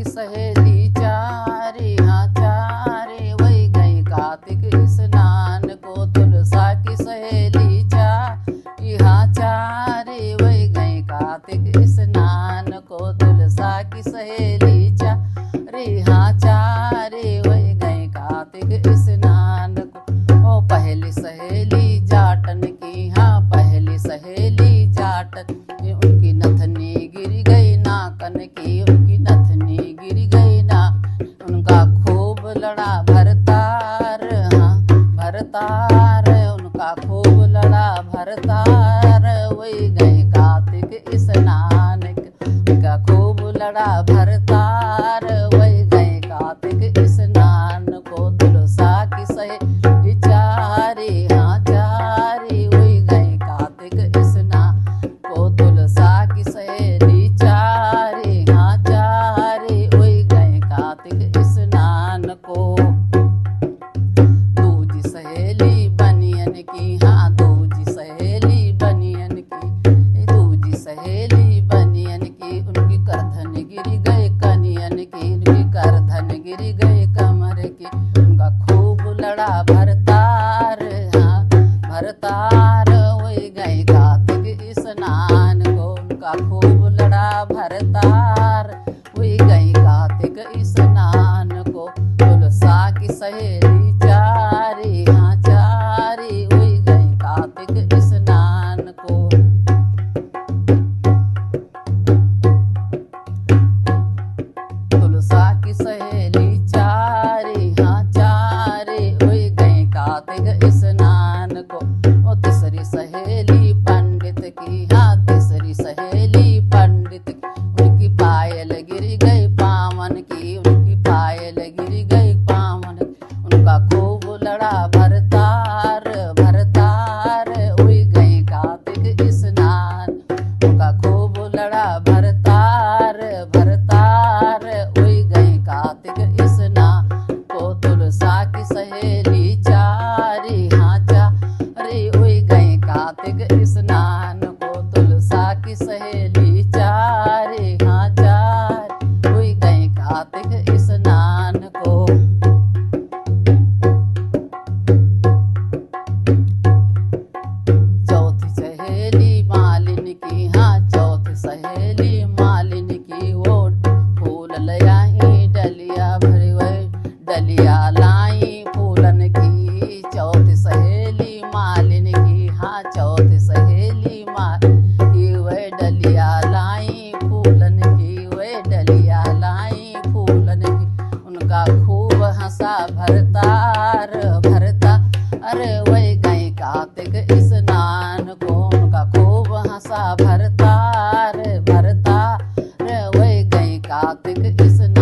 की सहेली चारे, हाँ चारे वही गई कार्तिक स्नान को। तुलसा की सहेली चारे, हाँ चारे वही गई कार्तिक स्नान को। तुलसा की सहेली चारे, हाँ चारे वही गई कार्तिक स्नान को। ओ पहली सहेली जाटन की, हाँ पहली सहेली जाटन, उनकी नथनी गिर गई नाकन की, उनकी नथनी गिर गई ना। उनका खूब लड़ा भरतार, हाँ भरतार, उनका खूब लड़ा भरतार वही गए कार्तिक स्नान। उनका खूब लड़ा भरतार वही गए कार्तिक स्नान को। तुलसा की सहेली चारे, हाँ चारे वही गए कार्तिक स्नान को। तुलसा की सहेली चारे, हाँ चारे वही गए कार्तिक स्नान को। दूजी सहेली बनियन की, हाँ दूजी सहेली बनियन की, दूजी सहेली बनियन की, उनकी करधन गिर गए कनियन की, उनकी करधन गिर गए कमर की। उनका खूब लड़ा भरतार, हाँ भरतार वही गए कार्तिक स्नान को। उनका खूब लड़ा भरतार वही गई कार्तिक स्नान को। तुलसा की सहेली चारे, हाँ चारे वही गई कार्तिक स्नान को। तुलसा की सहेली चारे, हाँ चारे वही गए कार्तिक स्नान को। ओ तीसरी सहेली पंडित की, हाँ तीसरी सहेली पंडित की, उनकी पायल गिर गई पावन की, उनकी पायल गिर गई पावन की। उनका खूब लड़ा भरतार, भरतार वही गई कार्तिक स्नान। उनका खूब लड़ा भरतार, भरतार वही गई कार्तिक स्नान को। तुलसा की सहेली चारे, हाँ चारे वही गई कार्तिक स्नान को। तुलसा की सहेली चारे, हाँ चारे वही गई कार्तिक स्नान को। चौथी सहेली मालिन की, हाँ चौथी सहेली मालिन की, वो फूल लाई डलिया भरी वही डलिया लाई फूलन की। चौथी सहेली मालिन की, हाँ चौथी सहेली मालिन की, वह डलिया लाई फूलन की, वह डलिया लाई फूलन की। उनका खूब हंसा भरतार, भरता अरे वही गए कार्तिक स्नान को। उनका खूब हंसा भरतार, भरतार वही गए कार्तिक स्नान।